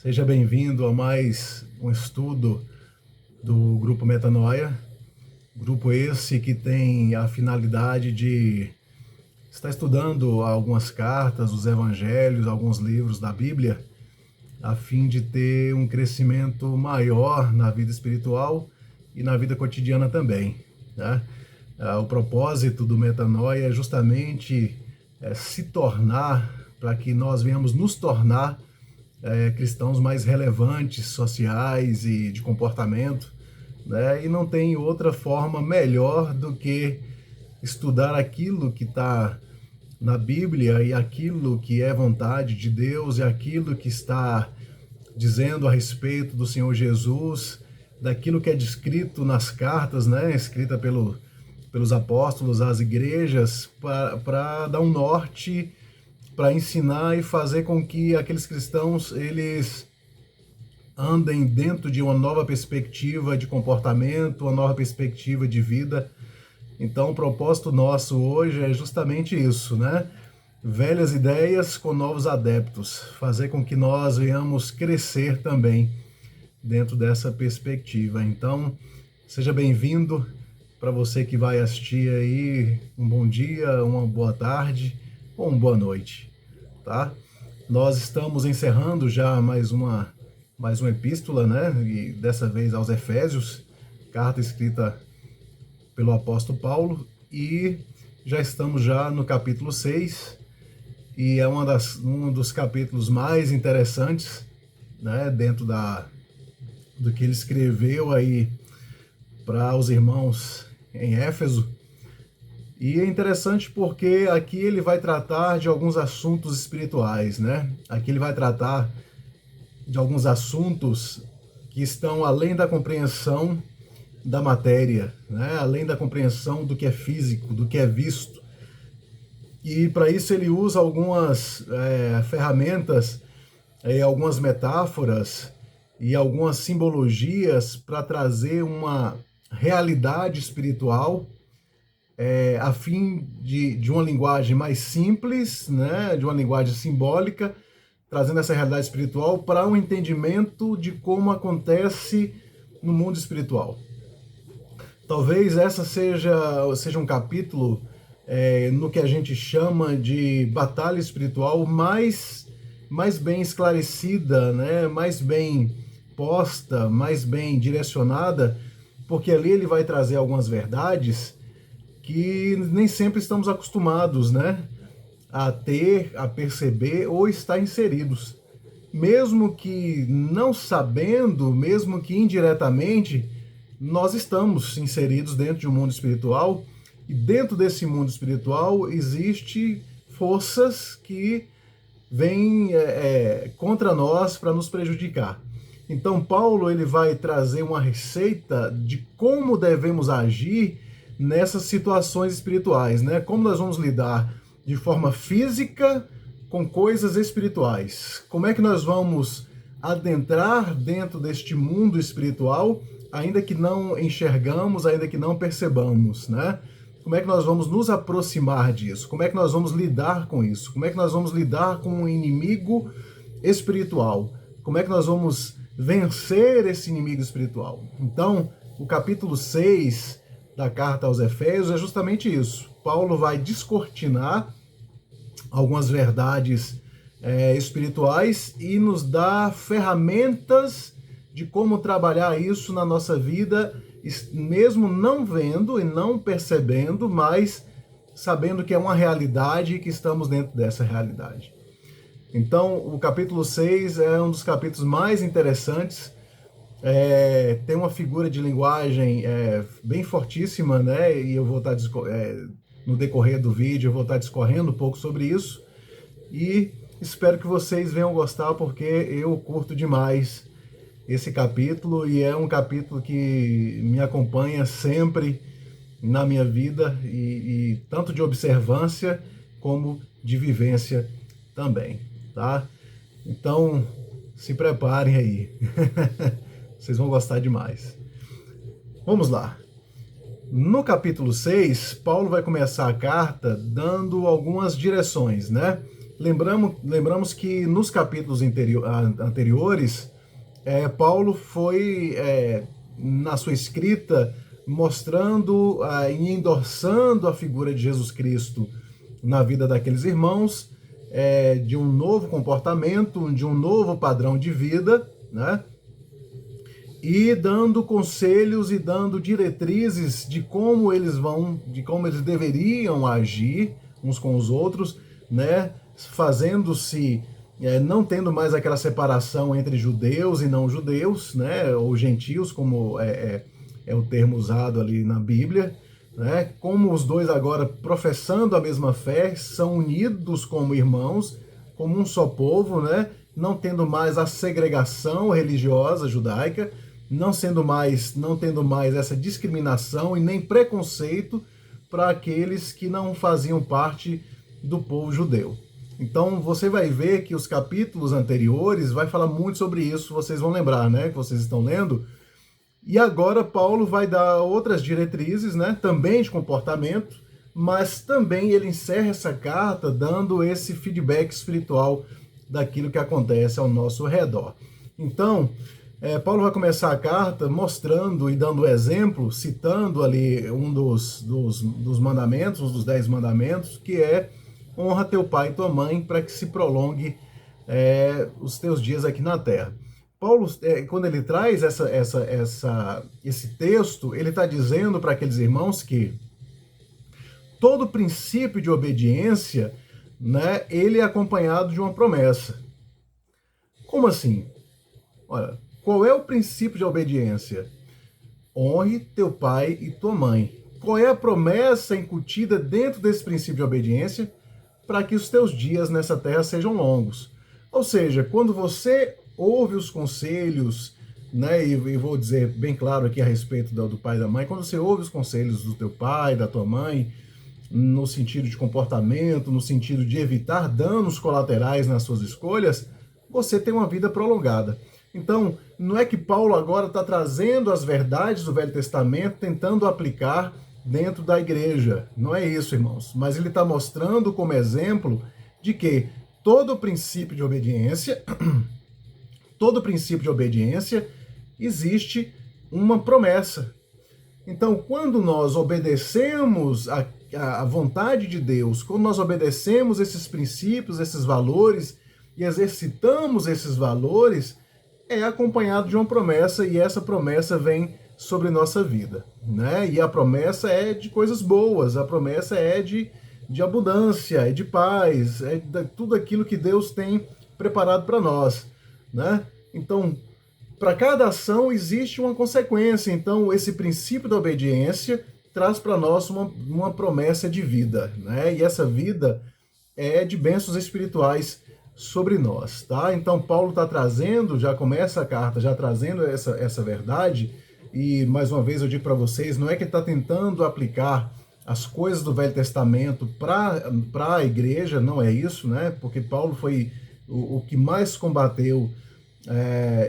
Seja bem-vindo a mais um estudo do Grupo Metanoia. Grupo esse que tem a finalidade de estar estudando algumas cartas, os evangelhos, alguns livros da Bíblia, a fim de ter um crescimento maior na vida espiritual e na vida cotidiana também, né? O propósito do Metanoia é justamente se tornar, para que nós venhamos nos tornar cristãos mais relevantes, sociais e de comportamento, né? E não tem outra forma melhor do que estudar aquilo que está na Bíblia e aquilo que é vontade de Deus e aquilo que está dizendo a respeito do Senhor Jesus, daquilo que é descrito nas cartas, né? Escrita pelos apóstolos às igrejas, para dar um norte, para ensinar e fazer com que aqueles cristãos eles andem dentro de uma nova perspectiva de comportamento, uma nova perspectiva de vida. Então, o propósito nosso hoje é justamente isso, né? Velhas ideias com novos adeptos, fazer com que nós venhamos crescer também dentro dessa perspectiva. Então, seja bem-vindo. Para você que vai assistir aí, um bom dia, uma boa tarde ou uma boa noite, tá? Nós estamos encerrando já mais uma epístola, né? E dessa vez aos Efésios, carta escrita pelo apóstolo Paulo, e já estamos já no capítulo 6, e é um dos capítulos mais interessantes, né? Dentro do que ele escreveu aí para os irmãos em Éfeso. E é interessante porque aqui ele vai tratar de alguns assuntos espirituais, né? Aqui ele vai tratar de alguns assuntos que estão além da compreensão da matéria, né? Além da compreensão do que é físico, do que é visto. E para isso ele usa algumas ferramentas, algumas metáforas e algumas simbologias para trazer uma realidade espiritual, a fim de uma linguagem mais simples, né, de uma linguagem simbólica, trazendo essa realidade espiritual para um entendimento de como acontece no mundo espiritual. Talvez essa seja um capítulo no que a gente chama de batalha espiritual mais bem esclarecida, né, mais bem posta, mais bem direcionada, porque ali ele vai trazer algumas verdades que nem sempre estamos acostumados, né, a ter, a perceber ou estar inseridos. Mesmo que não sabendo, mesmo que indiretamente, nós estamos inseridos dentro de um mundo espiritual, e dentro desse mundo espiritual existe forças que vêm contra nós para nos prejudicar. Então Paulo ele vai trazer uma receita de como devemos agir nessas situações espirituais, né? Como nós vamos lidar de forma física com coisas espirituais. Como é que nós vamos adentrar dentro deste mundo espiritual, ainda que não enxergamos, ainda que não percebamos, né? Como é que nós vamos nos aproximar disso? Como é que nós vamos lidar com isso? Como é que nós vamos lidar com um inimigo espiritual? Como é que nós vamos vencer esse inimigo espiritual? Então, o capítulo 6 da carta aos Efésios é justamente isso. Paulo vai descortinar algumas verdades espirituais e nos dá ferramentas de como trabalhar isso na nossa vida, mesmo não vendo e não percebendo, mas sabendo que é uma realidade e que estamos dentro dessa realidade. Então, o capítulo 6 é um dos capítulos mais interessantes, tem uma figura de linguagem bem fortíssima, né? E eu vou estar, no decorrer do vídeo, eu vou estar discorrendo um pouco sobre isso, e espero que vocês venham gostar, porque eu curto demais esse capítulo, e é um capítulo que me acompanha sempre na minha vida, e tanto de observância como de vivência também, tá? Então, se preparem aí. Vocês vão gostar demais. Vamos lá. No capítulo 6, Paulo vai começar a carta dando algumas direções, né? Lembramos que nos capítulos anteriores, Paulo foi, na sua escrita, mostrando e endossando a figura de Jesus Cristo na vida daqueles irmãos, de um novo comportamento, de um novo padrão de vida, né? E dando conselhos e dando diretrizes de como eles deveriam agir uns com os outros, né? Fazendo-se, não tendo mais aquela separação entre judeus e não judeus, né? Ou gentios, como é o termo usado ali na Bíblia, né? Como os dois agora, professando a mesma fé, são unidos como irmãos, como um só povo, né? Não tendo mais a segregação religiosa judaica, não tendo mais essa discriminação e nem preconceito para aqueles que não faziam parte do povo judeu. Então você vai ver que os capítulos anteriores vai falar muito sobre isso, vocês vão lembrar, né, que vocês estão lendo. E agora Paulo vai dar outras diretrizes, né, também de comportamento, mas também ele encerra essa carta dando esse feedback espiritual daquilo que acontece ao nosso redor. Então, Paulo vai começar a carta mostrando e dando exemplo, citando ali um dos mandamentos, um dos 10 mandamentos, que é: honra teu pai e tua mãe para que se prolongue os teus dias aqui na terra. Paulo, quando ele traz esse texto, ele está dizendo para aqueles irmãos que todo princípio de obediência, né, ele é acompanhado de uma promessa. Como assim? Olha, qual é o princípio de obediência? Honre teu pai e tua mãe. Qual é a promessa incutida dentro desse princípio de obediência? Para que os teus dias nessa terra sejam longos. Ou seja, quando você ouve os conselhos, né, e vou dizer bem claro aqui a respeito do pai e da mãe, quando você ouve os conselhos do teu pai, da tua mãe, no sentido de comportamento, no sentido de evitar danos colaterais nas suas escolhas, você tem uma vida prolongada. Então, não é que Paulo agora está trazendo as verdades do Velho Testamento, tentando aplicar dentro da igreja. Não é isso, irmãos. Mas ele está mostrando como exemplo de que todo princípio de obediência, existe uma promessa. Então, quando nós obedecemos a vontade de Deus, quando nós obedecemos esses princípios, esses valores, e exercitamos esses valores, é acompanhado de uma promessa, e essa promessa vem sobre nossa vida, né? E a promessa é de coisas boas, a promessa é de abundância, é de paz, é de tudo aquilo que Deus tem preparado para nós, né? Então, para cada ação existe uma consequência. Então, esse princípio da obediência traz para nós uma promessa de vida, né? E essa vida é de bênçãos espirituais sobre nós, tá? Então Paulo está trazendo, já começa a carta já trazendo essa verdade, e mais uma vez eu digo para vocês, não é que ele está tentando aplicar as coisas do Velho Testamento para a igreja, não é isso, né? Porque Paulo foi o que mais combateu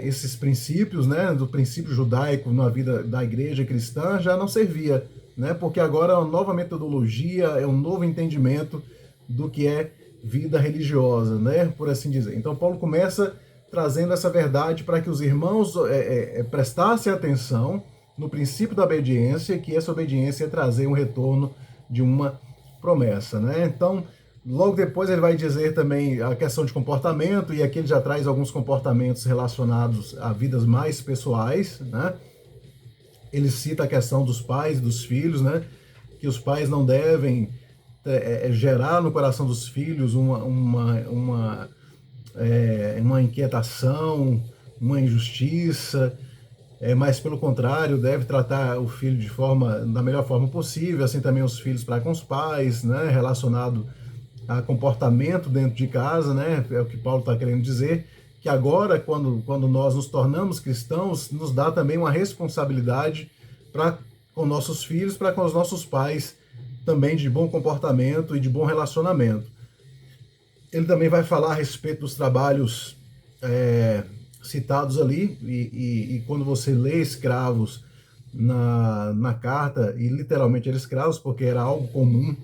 esses princípios, né? Do princípio judaico na vida da igreja cristã já não servia, né? Porque agora é uma nova metodologia, é um novo entendimento do que é vida religiosa, né, por assim dizer. Então Paulo começa trazendo essa verdade para que os irmãos prestassem atenção no princípio da obediência, que essa obediência é trazer um retorno de uma promessa, né? Então, logo depois ele vai dizer também a questão de comportamento, e aqui ele já traz alguns comportamentos relacionados a vidas mais pessoais, né? Ele cita a questão dos pais e dos filhos, né? Que os pais não devem gerar no coração dos filhos uma inquietação, uma injustiça, mas pelo contrário, deve tratar o filho da melhor forma possível, assim também os filhos para com os pais, né, relacionado a comportamento dentro de casa, né, é o que Paulo está querendo dizer, que agora, quando nós nos tornamos cristãos, nos dá também uma responsabilidade para com nossos filhos, para com os nossos pais, também de bom comportamento e de bom relacionamento. Ele também vai falar a respeito dos trabalhos citados ali, e quando você lê escravos na carta, e literalmente eram escravos, porque era algo comum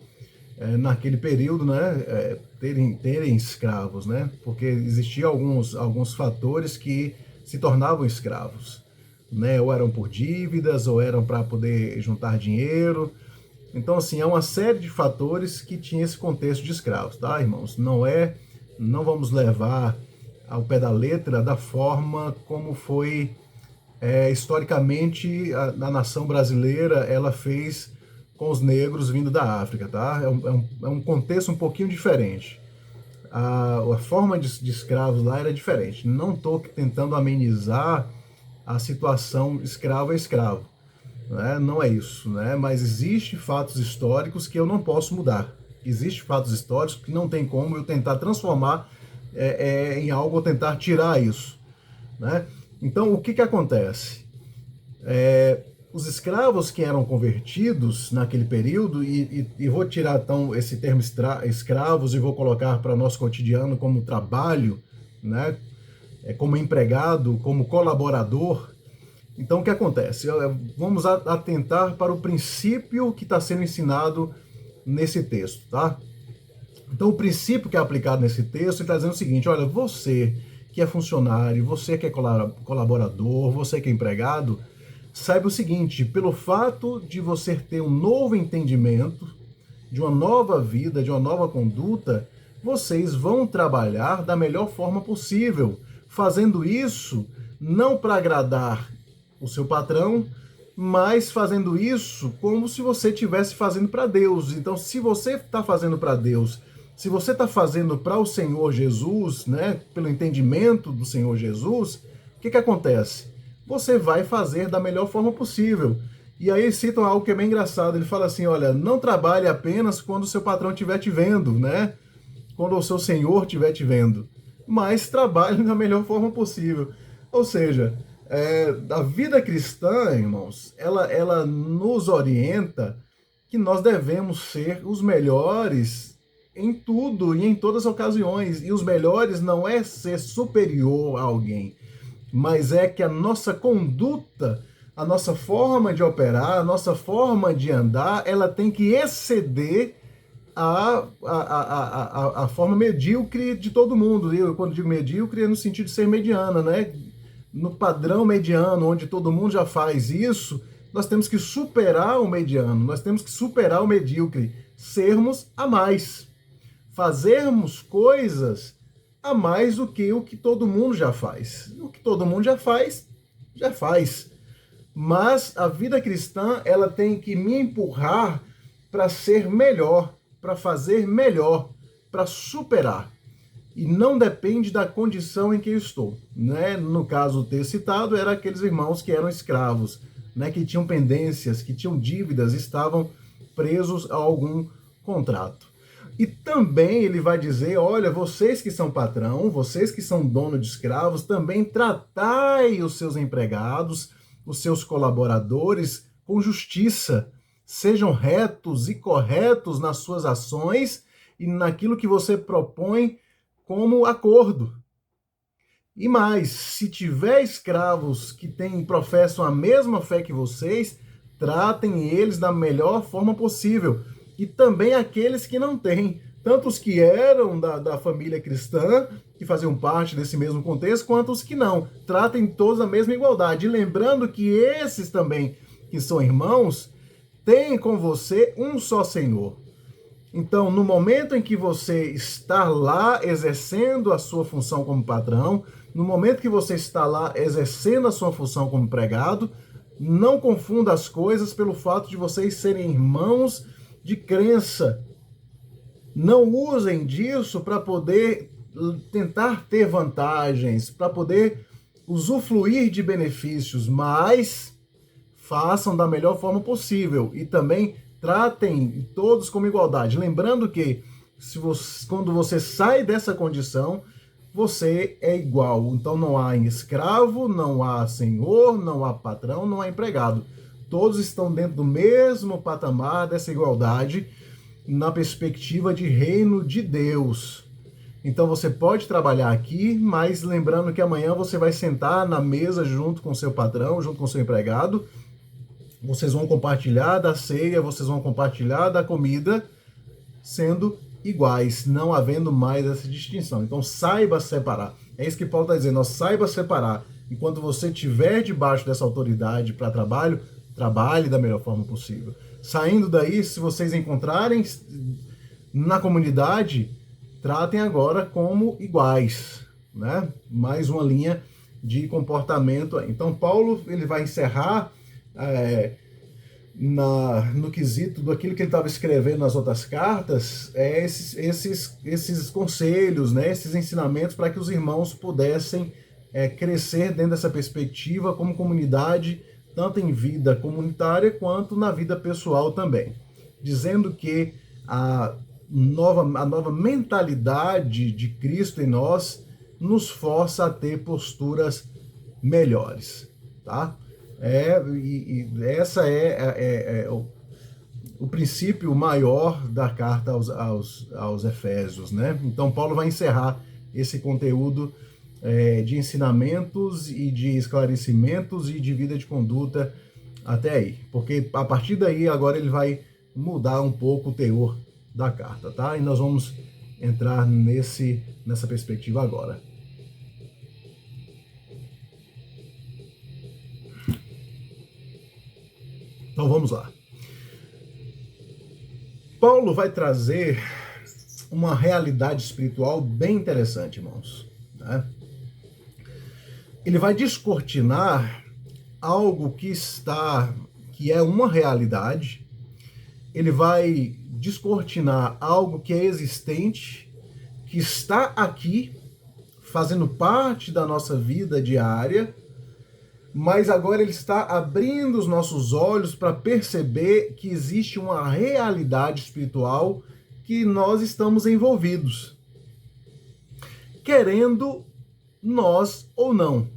naquele período, né, terem escravos, né, porque existiam alguns fatores que se tornavam escravos, né, ou eram por dívidas, ou eram para poder juntar dinheiro. Então, assim, é uma série de fatores que tinha esse contexto de escravos, tá, irmãos? Não vamos levar ao pé da letra da forma como foi historicamente a nação brasileira ela fez com os negros vindo da África, tá? É um contexto um pouquinho diferente. A forma de escravos lá era diferente. Não estou tentando amenizar a situação escravo a escravo, né? Não é isso, né? Mas existem fatos históricos que eu não posso mudar. Existem fatos históricos que não tem como eu tentar transformar em algo ou tentar tirar isso, né? Então, o que acontece? Os escravos que eram convertidos naquele período, e vou tirar então esse termo escravos e vou colocar para nosso cotidiano como trabalho, né? Como empregado, como colaborador. Então, o que acontece? Vamos atentar para o princípio que está sendo ensinado nesse texto, tá? Então, o princípio que é aplicado nesse texto está dizendo o seguinte: olha, você que é funcionário, você que é colaborador, você que é empregado, saiba o seguinte: pelo fato de você ter um novo entendimento, de uma nova vida, de uma nova conduta, vocês vão trabalhar da melhor forma possível, fazendo isso não para agradar o seu patrão, mas fazendo isso como se você estivesse fazendo para Deus. Então, se você está fazendo para Deus, se você está fazendo para o Senhor Jesus, né, pelo entendimento do Senhor Jesus, o que acontece? Você vai fazer da melhor forma possível. E aí eles citam algo que é bem engraçado. Ele fala assim: olha, não trabalhe apenas quando o seu patrão estiver te vendo, né? Quando o seu senhor estiver te vendo, mas trabalhe da melhor forma possível. Ou seja, a vida cristã, irmãos, ela nos orienta que nós devemos ser os melhores em tudo e em todas as ocasiões. E os melhores não é ser superior a alguém, mas é que a nossa conduta, a nossa forma de operar, a nossa forma de andar, ela tem que exceder a forma medíocre de todo mundo. Eu, quando digo medíocre, é no sentido de ser mediana, né? No padrão mediano, onde todo mundo já faz isso, nós temos que superar o mediano, nós temos que superar o medíocre, sermos a mais, fazermos coisas a mais do que o que todo mundo já faz. O que todo mundo já faz, já faz. Mas a vida cristã, ela tem que me empurrar para ser melhor, para fazer melhor, para superar. E não depende da condição em que eu estou, né? No caso, o ter citado era aqueles irmãos que eram escravos, né? Que tinham pendências, que tinham dívidas, estavam presos a algum contrato. E também ele vai dizer: olha, vocês que são patrão, vocês que são dono de escravos, também tratai os seus empregados, os seus colaboradores com justiça. Sejam retos e corretos nas suas ações e naquilo que você propõe como acordo. E mais, se tiver escravos que professam a mesma fé que vocês, tratem eles da melhor forma possível. E também aqueles que não têm, tanto os que eram da família cristã, que faziam parte desse mesmo contexto, quanto os que não. Tratem todos a mesma igualdade. E lembrando que esses também, que são irmãos, têm com você um só Senhor. Então, no momento em que você está lá exercendo a sua função como patrão, no momento que você está lá exercendo a sua função como empregado, não confunda as coisas pelo fato de vocês serem irmãos de crença. Não usem disso para poder tentar ter vantagens, para poder usufruir de benefícios, mas façam da melhor forma possível e também tratem todos como igualdade. Lembrando que quando você sai dessa condição, você é igual. Então não há escravo, não há senhor, não há patrão, não há empregado. Todos estão dentro do mesmo patamar dessa igualdade na perspectiva de reino de Deus. Então você pode trabalhar aqui, mas lembrando que amanhã você vai sentar na mesa junto com seu patrão, junto com seu empregado. Vocês vão compartilhar da ceia, vocês vão compartilhar da comida, sendo iguais, não havendo mais essa distinção. Então saiba separar. É isso que Paulo está dizendo, ó, saiba separar. Enquanto você estiver debaixo dessa autoridade para trabalho, trabalhe da melhor forma possível. Saindo daí, se vocês encontrarem na comunidade, tratem agora como iguais, né? Mais uma linha de comportamento. Então Paulo ele vai encerrar no quesito daquilo que ele estava escrevendo nas outras cartas, esses conselhos, né? Esses ensinamentos para que os irmãos pudessem crescer dentro dessa perspectiva como comunidade, tanto em vida comunitária quanto na vida pessoal também. Dizendo que a nova mentalidade de Cristo em nós nos força a ter posturas melhores, tá? Essa é o princípio maior da carta aos Efésios, né? Então Paulo vai encerrar esse conteúdo de ensinamentos e de esclarecimentos e de vida de conduta até aí, porque a partir daí agora ele vai mudar um pouco o teor da carta, tá? E nós vamos entrar nessa perspectiva agora. Então vamos lá. Paulo vai trazer uma realidade espiritual bem interessante, irmãos, né? Ele vai descortinar algo que é uma realidade. Ele vai descortinar algo que é existente, que está aqui, fazendo parte da nossa vida diária, mas agora ele está abrindo os nossos olhos para perceber que existe uma realidade espiritual que nós estamos envolvidos, querendo nós ou não.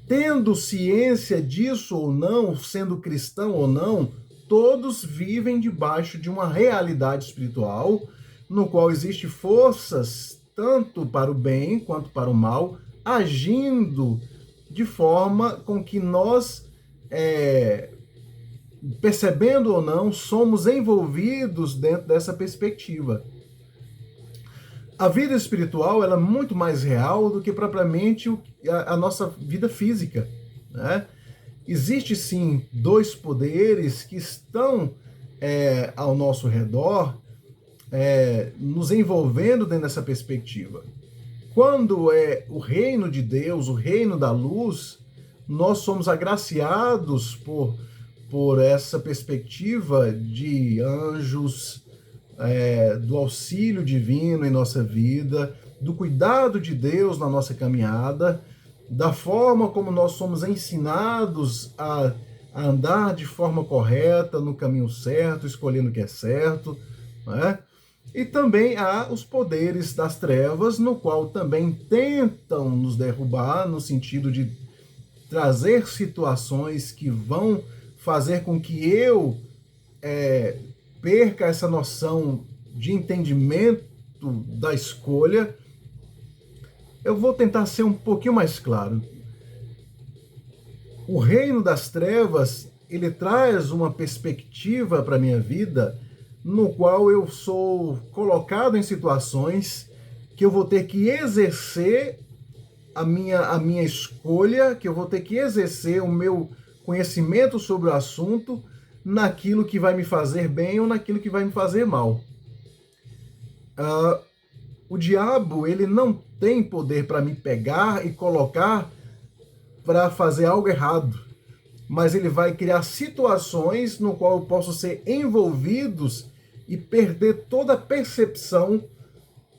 Tendo ciência disso ou não, sendo cristão ou não, todos vivem debaixo de uma realidade espiritual, no qual existem forças, tanto para o bem quanto para o mal, agindo de forma com que nós, percebendo ou não, somos envolvidos dentro dessa perspectiva. A vida espiritual ela é muito mais real do que propriamente a nossa vida física, né? Existe sim dois poderes que estão ao nosso redor, nos envolvendo dentro dessa perspectiva. Quando é o reino de Deus, o reino da luz, nós somos agraciados por essa perspectiva de anjos, do auxílio divino em nossa vida, do cuidado de Deus na nossa caminhada, da forma como nós somos ensinados a andar de forma correta, no caminho certo, escolhendo o que é certo, né? E também há os poderes das trevas, no qual também tentam nos derrubar, no sentido de trazer situações que vão fazer com que eu perca essa noção de entendimento da escolha. Eu vou tentar ser um pouquinho mais claro. O reino das trevas, ele traz uma perspectiva para a minha vida, no qual eu sou colocado em situações que eu vou ter que exercer a minha escolha, que eu vou ter que exercer o meu conhecimento sobre o assunto naquilo que vai me fazer bem ou naquilo que vai me fazer mal. O diabo, ele não tem poder para me pegar e colocar para fazer algo errado, mas ele vai criar situações no qual eu posso ser envolvidos e perder toda a percepção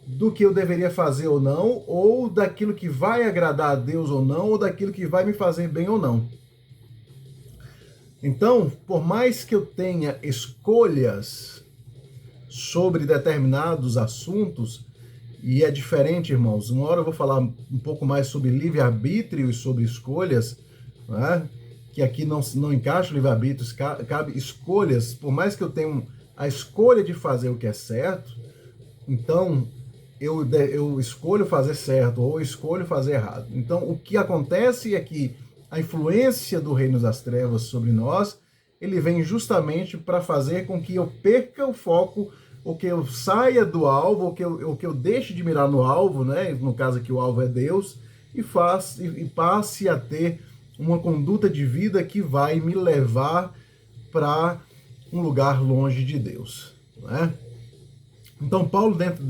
do que eu deveria fazer ou não, ou daquilo que vai agradar a Deus ou não, ou daquilo que vai me fazer bem ou não. Então, por mais que eu tenha escolhas sobre determinados assuntos, e é diferente, irmãos, uma hora eu vou falar um pouco mais sobre livre-arbítrio e sobre escolhas, né? Que aqui não encaixa o livre-arbítrio, cabe escolhas, por mais que eu tenha a escolha de fazer o que é certo, então eu escolho fazer certo ou escolho fazer errado. Então, o que acontece é que a influência do reino das trevas sobre nós, ele vem justamente para fazer com que eu perca o foco ou que eu saia do alvo, ou que eu deixe de mirar no alvo, né? No caso aqui o alvo é Deus, e passe a ter uma conduta de vida que vai me levar para um lugar longe de Deus, né? Então Paulo, dentro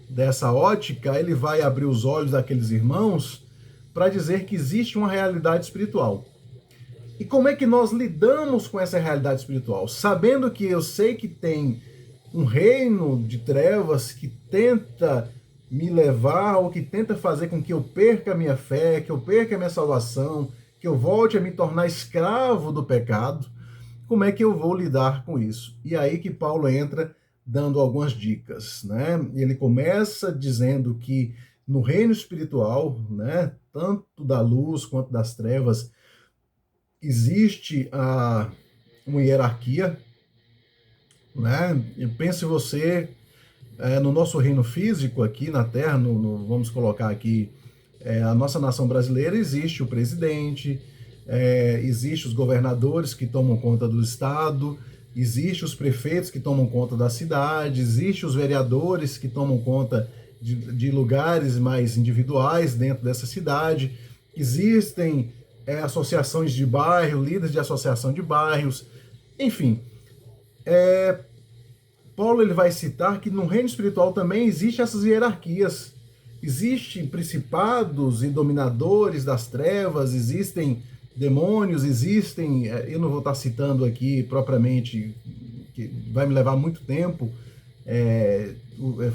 dessa ótica, ele vai abrir os olhos daqueles irmãos para dizer que existe uma realidade espiritual. E como é que nós lidamos com essa realidade espiritual? Sabendo que eu sei que tem um reino de trevas que tenta me levar, ou que tenta fazer com que eu perca a minha fé, que eu perca a minha salvação, que eu volte a me tornar escravo do pecado, como é que eu vou lidar com isso? E aí que Paulo entra dando algumas dicas, né? Ele começa dizendo que no reino espiritual, né, tanto da luz quanto das trevas, existe uma hierarquia, né? Pense você, no nosso reino físico aqui na Terra, vamos colocar aqui, a nossa nação brasileira, existe o presidente, existe os governadores que tomam conta do estado, existe os prefeitos que tomam conta da cidade, existe os vereadores que tomam conta de lugares mais individuais dentro dessa cidade, existem associações de bairro, líderes de associação de bairros, enfim. Paulo ele vai citar que no reino espiritual também existem essas hierarquias. Existem principados e dominadores das trevas, existem demônios, existem... Eu não vou estar citando aqui propriamente, que vai me levar muito tempo,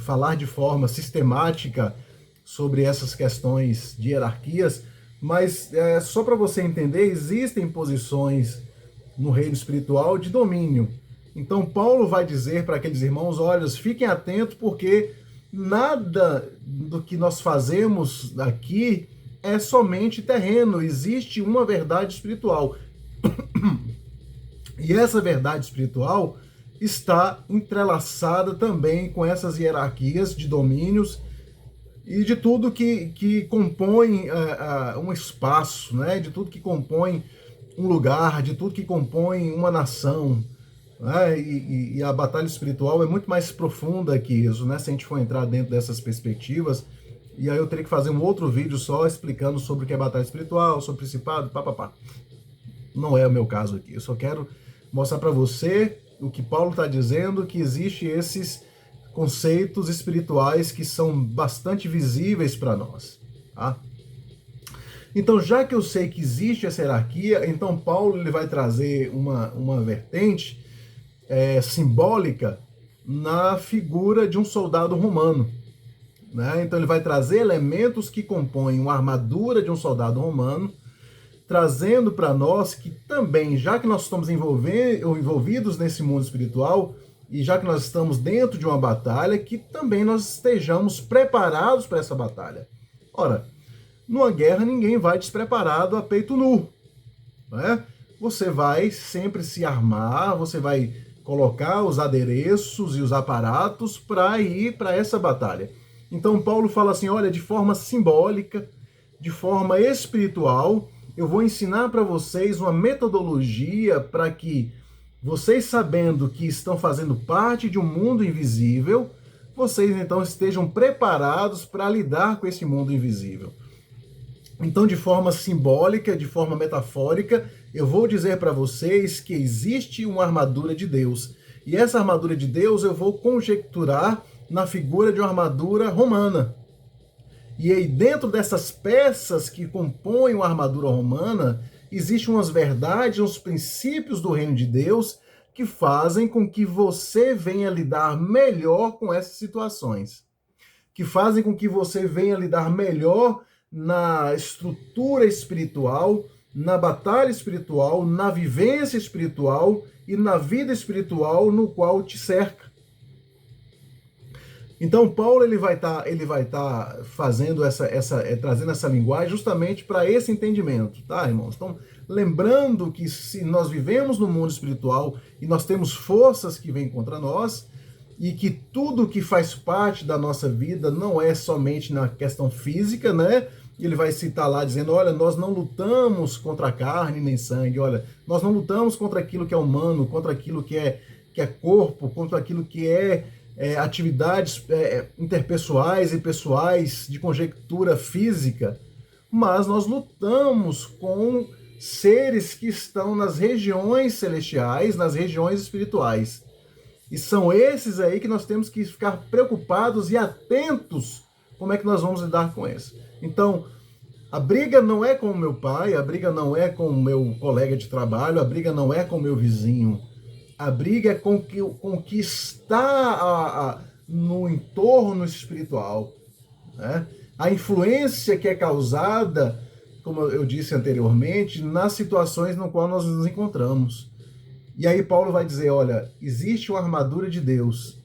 falar de forma sistemática sobre essas questões de hierarquias, mas só para você entender, existem posições no reino espiritual de domínio. Então Paulo vai dizer para aqueles irmãos, olha, fiquem atentos, porque nada do que nós fazemos aqui é somente terreno, existe uma verdade espiritual. E essa verdade espiritual está entrelaçada também com essas hierarquias de domínios e de tudo que compõe um espaço, né? De tudo que compõe um lugar, de tudo que compõe uma nação. Né? E a batalha espiritual é muito mais profunda que isso, né? Se a gente for entrar dentro dessas perspectivas, e aí eu teria que fazer um outro vídeo só explicando sobre o que é batalha espiritual, sobre principado, papapá. Não é o meu caso aqui. Eu só quero mostrar para você o que Paulo está dizendo, que existe esses conceitos espirituais que são bastante visíveis para nós. Tá? Então, já que eu sei que existe essa hierarquia, então Paulo ele vai trazer uma vertente simbólica na figura de um soldado romano. Né? Então ele vai trazer elementos que compõem uma armadura de um soldado romano, trazendo para nós que também, já que nós estamos envolvidos nesse mundo espiritual, e já que nós estamos dentro de uma batalha, que também nós estejamos preparados para essa batalha. Ora, numa guerra ninguém vai despreparado a peito nu. Né? Você vai sempre se armar, você vai colocar os adereços e os aparatos para ir para essa batalha. Então Paulo fala assim, olha, de forma simbólica, de forma espiritual, eu vou ensinar para vocês uma metodologia para que vocês, sabendo que estão fazendo parte de um mundo invisível, vocês então estejam preparados para lidar com esse mundo invisível. Então, de forma simbólica, de forma metafórica, eu vou dizer para vocês que existe uma armadura de Deus. E essa armadura de Deus eu vou conjecturar na figura de uma armadura romana. E aí, dentro dessas peças que compõem uma armadura romana, existem umas verdades, uns princípios do reino de Deus que fazem com que você venha lidar melhor com essas situações. Que fazem com que você venha lidar melhor na estrutura espiritual, na batalha espiritual, na vivência espiritual e na vida espiritual no qual te cerca. Então Paulo ele vai estar fazendo trazendo essa linguagem justamente para esse entendimento, tá, irmãos? Então, lembrando que se nós vivemos no mundo espiritual e nós temos forças que vêm contra nós, e que tudo que faz parte da nossa vida não é somente na questão física, né? Ele vai citar lá dizendo, olha, nós não lutamos contra a carne nem sangue, olha, nós não lutamos contra aquilo que é humano, contra aquilo que é que é corpo, contra aquilo que é atividades interpessoais e pessoais de conjectura física, mas nós lutamos com seres que estão nas regiões celestiais, nas regiões espirituais. E são esses aí que nós temos que ficar preocupados e atentos como é que nós vamos lidar com isso. Então, a briga não é com o meu pai, a briga não é com o meu colega de trabalho, a briga não é com o meu vizinho. A briga é com o que está no entorno espiritual, né? A influência que é causada, como eu disse anteriormente, nas situações no qual nós nos encontramos. E aí Paulo vai dizer, olha, existe uma armadura de Deus.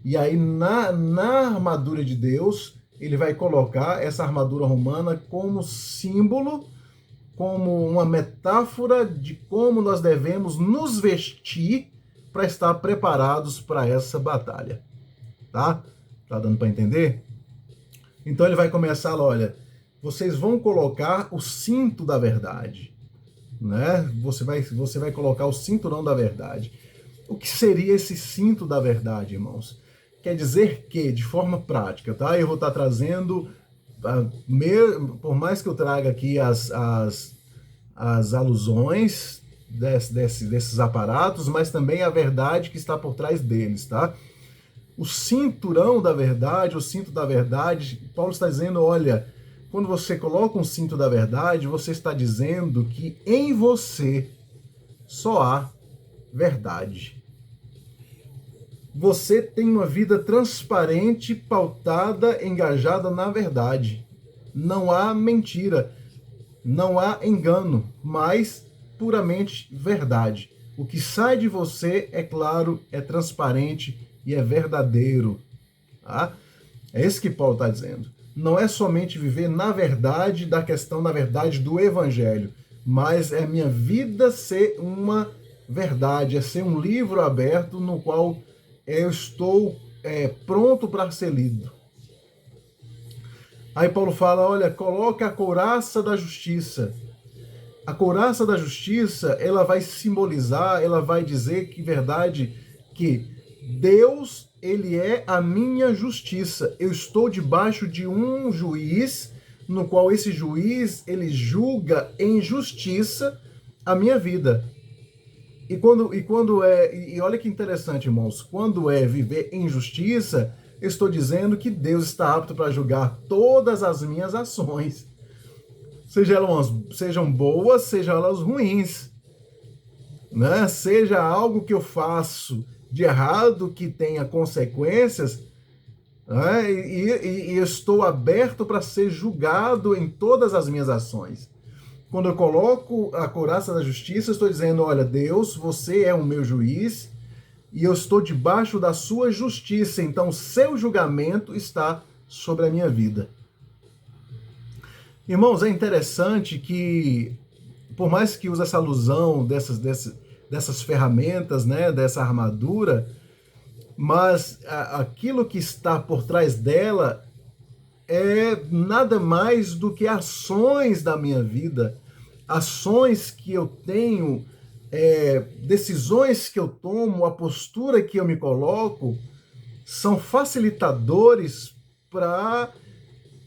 E aí na armadura de Deus, ele vai colocar essa armadura romana como símbolo, como uma metáfora de como nós devemos nos vestir para estar preparados para essa batalha. Tá? Tá dando para entender? Então ele vai começar, olha, vocês vão colocar o cinto da verdade, né? Você vai colocar o cinturão da verdade. O que seria esse cinto da verdade, irmãos? Quer dizer que, de forma prática, tá? Eu vou estar trazendo, por mais que eu traga aqui as alusões desses aparatos, mas também a verdade que está por trás deles, tá? O cinturão da verdade, o cinto da verdade, Paulo está dizendo, olha, quando você coloca um cinto da verdade, você está dizendo que em você só há verdade. Você tem uma vida transparente, pautada, engajada na verdade. Não há mentira, não há engano, mas puramente verdade. O que sai de você, é claro, é transparente e é verdadeiro. Tá? É isso que Paulo está dizendo. Não é somente viver na verdade da questão, na verdade do evangelho, mas é minha vida ser uma verdade, é ser um livro aberto no qual eu estou pronto para ser lido. Aí Paulo fala, olha, coloca a couraça da justiça. A couraça da justiça, ela vai simbolizar, ela vai dizer que verdade, que Deus, ele é a minha justiça. Eu estou debaixo de um juiz, no qual esse juiz, ele julga em justiça a minha vida. E olha que interessante, irmãos, quando é viver em justiça, eu estou dizendo que Deus está apto para julgar todas as minhas ações. Sejam boas, sejam elas ruins, né? Seja algo que eu faço de errado, que tenha consequências, né? E eu estou aberto para ser julgado em todas as minhas ações. Quando eu coloco a couraça da justiça, eu estou dizendo, olha, Deus, você é o meu juiz e eu estou debaixo da sua justiça, então seu julgamento está sobre a minha vida. Irmãos, é interessante que, por mais que use essa alusão dessas ferramentas, né, dessa armadura, mas aquilo que está por trás dela é nada mais do que ações da minha vida, ações que eu tenho, decisões que eu tomo, a postura que eu me coloco, são facilitadores para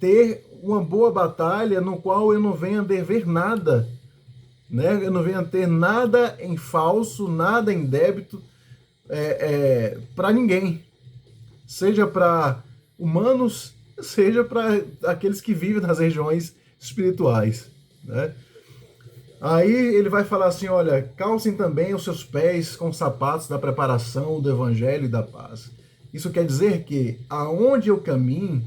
ter uma boa batalha no qual eu não venha dever nada, né? Eu não venha ter nada em falso, nada em débito para ninguém, seja para humanos, seja para aqueles que vivem nas regiões espirituais, né? Aí ele vai falar assim, olha, calcem também os seus pés com sapatos da preparação do evangelho e da paz. Isso quer dizer que aonde eu caminho,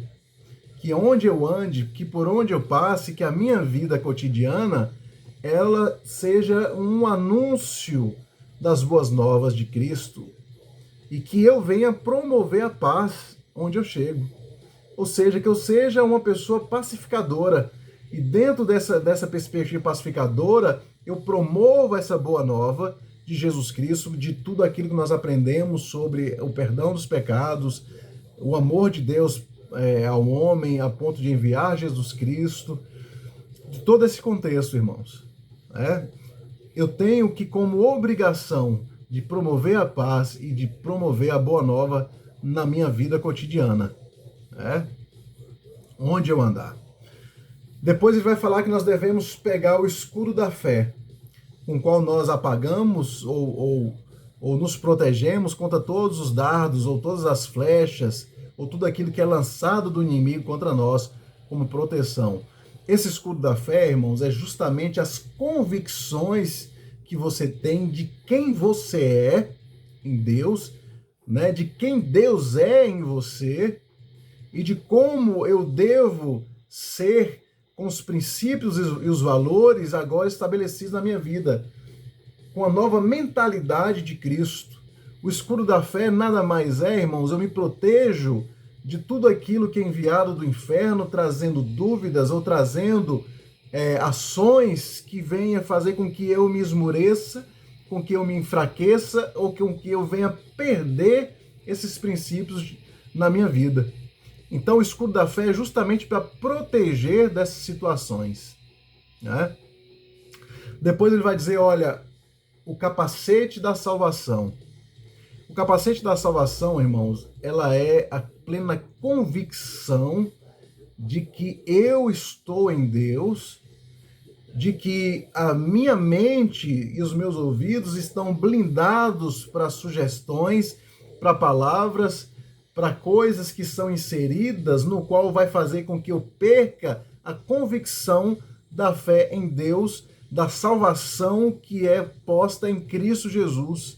que onde eu ande, que por onde eu passe, que a minha vida cotidiana, ela seja um anúncio das boas novas de Cristo e que eu venha promover a paz onde eu chego. Ou seja, que eu seja uma pessoa pacificadora. E dentro dessa perspectiva pacificadora, eu promovo essa boa nova de Jesus Cristo, de tudo aquilo que nós aprendemos sobre o perdão dos pecados, o amor de Deus ao homem, a ponto de enviar Jesus Cristo, de todo esse contexto, irmãos. Eu tenho que, como obrigação, de promover a paz e de promover a boa nova na minha vida cotidiana, né? Onde eu andar. Depois ele vai falar que nós devemos pegar o escudo da fé, com o qual nós apagamos ou nos protegemos contra todos os dardos ou todas as flechas ou tudo aquilo que é lançado do inimigo contra nós como proteção. Esse escudo da fé, irmãos, é justamente as convicções que você tem de quem você é em Deus, né? De quem Deus é em você e de como eu devo ser com os princípios e os valores agora estabelecidos na minha vida, com a nova mentalidade de Cristo. O escudo da fé nada mais é, irmãos, eu me protejo de tudo aquilo que é enviado do inferno, trazendo dúvidas ou trazendo ações que venham fazer com que eu me esmoreça, com que eu me enfraqueça ou com que eu venha perder esses princípios na minha vida. Então o escudo da fé é justamente para proteger dessas situações, né? Depois ele vai dizer, olha, o capacete da salvação. O capacete da salvação, irmãos, ela é a plena convicção de que eu estou em Deus, de que a minha mente e os meus ouvidos estão blindados para sugestões, para palavras, para coisas que são inseridas, no qual vai fazer com que eu perca a convicção da fé em Deus, da salvação que é posta em Cristo Jesus.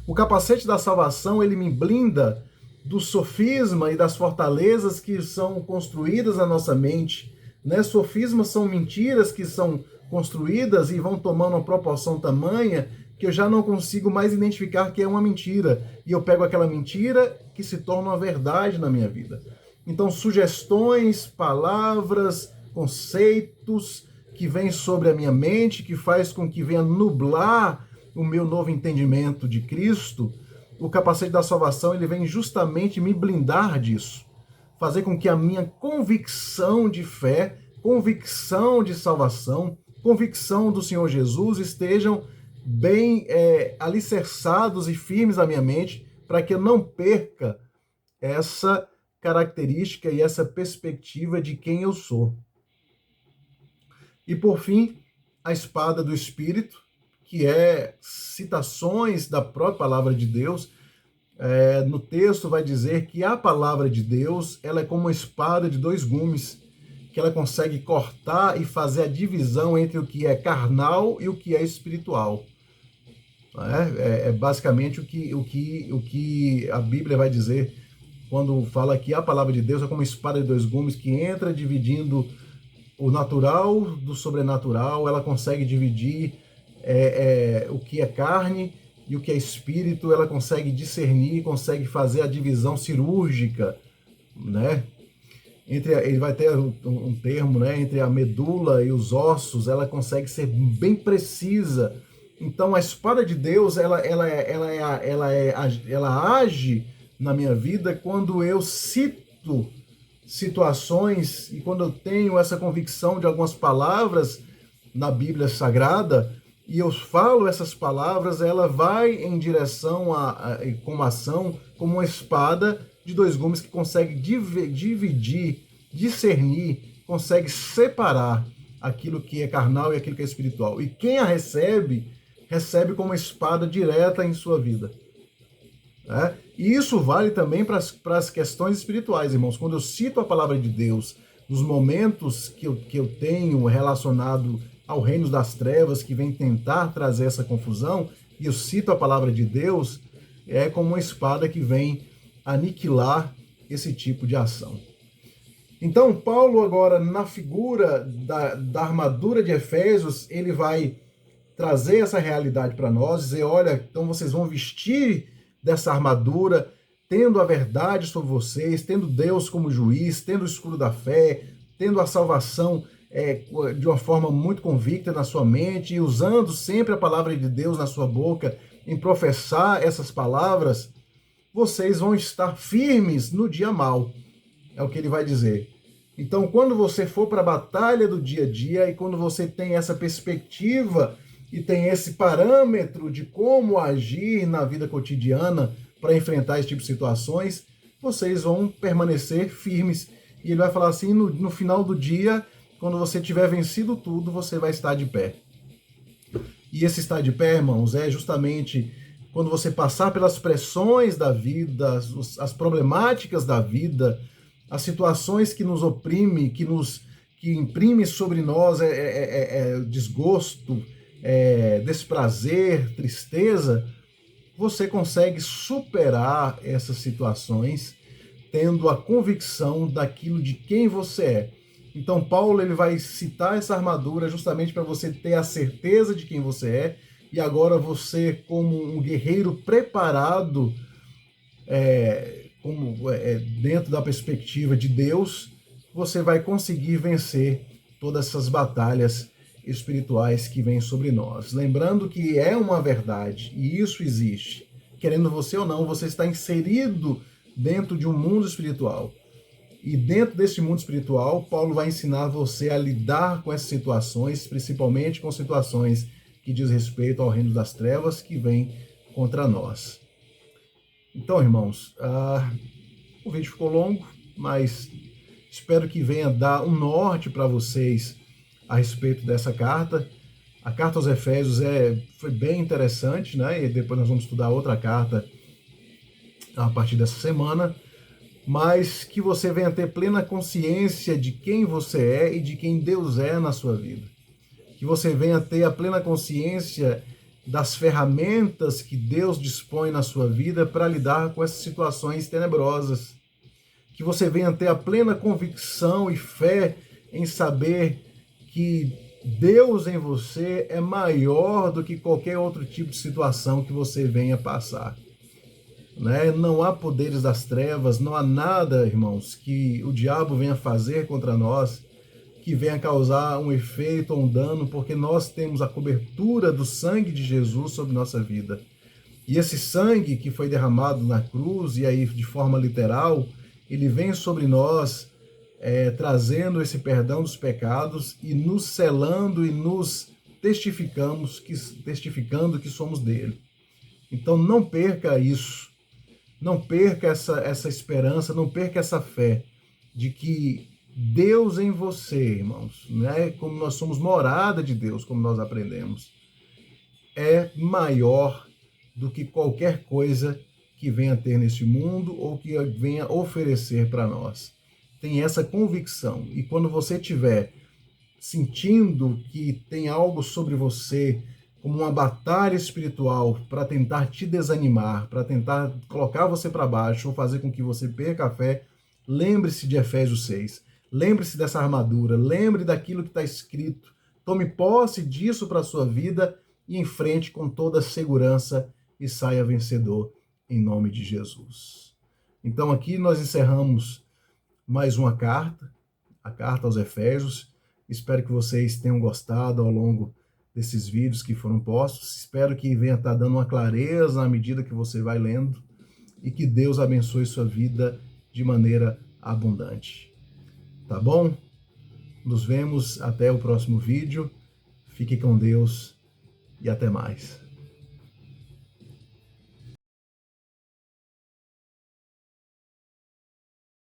O capacete da salvação, ele me blinda do sofisma e das fortalezas que são construídas na nossa mente, né? Sofismas são mentiras que são construídas e vão tomando uma proporção tamanha que eu já não consigo mais identificar que é uma mentira. E eu pego aquela mentira que se torna uma verdade na minha vida. Então, sugestões, palavras, conceitos que vêm sobre a minha mente, que faz com que venha nublar o meu novo entendimento de Cristo, o capacete da salvação, ele vem justamente me blindar disso. Fazer com que a minha convicção de fé, convicção de salvação, convicção do Senhor Jesus estejam bem alicerçados e firmes na minha mente, para que eu não perca essa característica e essa perspectiva de quem eu sou. E por fim, a espada do Espírito, que é citações da própria palavra de Deus. No texto vai dizer que a palavra de Deus, ela é como uma espada de dois gumes, que ela consegue cortar e fazer a divisão entre o que é carnal e o que é espiritual. É basicamente o que a Bíblia vai dizer quando fala que a palavra de Deus é como uma espada de dois gumes que entra dividindo o natural do sobrenatural. Ela consegue dividir o que é carne e o que é espírito. Ela consegue discernir, consegue fazer a divisão cirúrgica, né? Ele vai ter um termo, né? Entre a medula e os ossos, ela consegue ser bem precisa. Então a espada de Deus, ela age na minha vida quando eu cito situações e quando eu tenho essa convicção de algumas palavras na Bíblia Sagrada e eu falo essas palavras, ela vai em direção com uma ação como uma espada de dois gumes que consegue dividir, discernir, consegue separar aquilo que é carnal e aquilo que é espiritual. E quem a recebe como uma espada direta em sua vida. E isso vale também para as questões espirituais, irmãos. Quando eu cito a palavra de Deus, nos momentos que eu tenho relacionado ao reino das trevas, que vem tentar trazer essa confusão, e eu cito a palavra de Deus, é como uma espada que vem aniquilar esse tipo de ação. Então, Paulo agora, na figura da armadura de Efésios, ele vai trazer essa realidade para nós, dizer, olha, então vocês vão vestir dessa armadura, tendo a verdade sobre vocês, tendo Deus como juiz, tendo o escudo da fé, tendo a salvação de uma forma muito convicta na sua mente, e usando sempre a palavra de Deus na sua boca, em professar essas palavras, vocês vão estar firmes no dia mau, é o que ele vai dizer. Então, quando você for para a batalha do dia a dia, e quando você tem essa perspectiva e tem esse parâmetro de como agir na vida cotidiana para enfrentar esse tipo de situações, vocês vão permanecer firmes. E ele vai falar assim, no final do dia, quando você tiver vencido tudo, você vai estar de pé. E esse estar de pé, irmãos, é justamente quando você passar pelas pressões da vida, as problemáticas da vida, as situações que nos oprimem, que imprime sobre nós desgosto, desprazer, tristeza, você consegue superar essas situações tendo a convicção daquilo de quem você é. Então Paulo ele vai citar essa armadura justamente para você ter a certeza de quem você é, e agora você, como um guerreiro preparado, dentro da perspectiva de Deus, você vai conseguir vencer todas essas batalhas espirituais que vêm sobre nós. Lembrando que é uma verdade, e isso existe. Querendo você ou não, você está inserido dentro de um mundo espiritual. E dentro desse mundo espiritual, Paulo vai ensinar você a lidar com essas situações, principalmente com situações que diz respeito ao reino das trevas que vem contra nós. Então, irmãos, o vídeo ficou longo, mas espero que venha dar um norte para vocês a respeito dessa carta. A carta aos Efésios foi bem interessante, né? E depois nós vamos estudar outra carta a partir dessa semana. Mas que você venha ter plena consciência de quem você é e de quem Deus é na sua vida. Que você venha ter a plena consciência das ferramentas que Deus dispõe na sua vida para lidar com essas situações tenebrosas. Que você venha ter a plena convicção e fé em saber que Deus em você é maior do que qualquer outro tipo de situação que você venha passar. Né? Não há poderes das trevas, não há nada, irmãos, que o diabo venha fazer contra nós, que venha causar um efeito ou um dano, porque nós temos a cobertura do sangue de Jesus sobre nossa vida. E esse sangue que foi derramado na cruz, e aí de forma literal, ele vem sobre nós, trazendo esse perdão dos pecados e nos selando e nos testificando que somos dele. Então não perca isso. Não perca essa esperança, não perca essa fé de que Deus em você, irmãos, né? Como nós somos morada de Deus, como nós aprendemos, é maior do que qualquer coisa que venha ter neste mundo ou que venha oferecer para nós. Tem essa convicção. E quando você estiver sentindo que tem algo sobre você, como uma batalha espiritual para tentar te desanimar, para tentar colocar você para baixo ou fazer com que você perca a fé, lembre-se de Efésios 6. Lembre-se dessa armadura, lembre daquilo que está escrito. Tome posse disso para a sua vida e enfrente com toda segurança e saia vencedor em nome de Jesus. Então aqui nós encerramos mais uma carta, a carta aos Efésios. Espero que vocês tenham gostado ao longo desses vídeos que foram postos. Espero que venha estar dando uma clareza à medida que você vai lendo e que Deus abençoe sua vida de maneira abundante. Tá bom? Nos vemos até o próximo vídeo. Fique com Deus e até mais.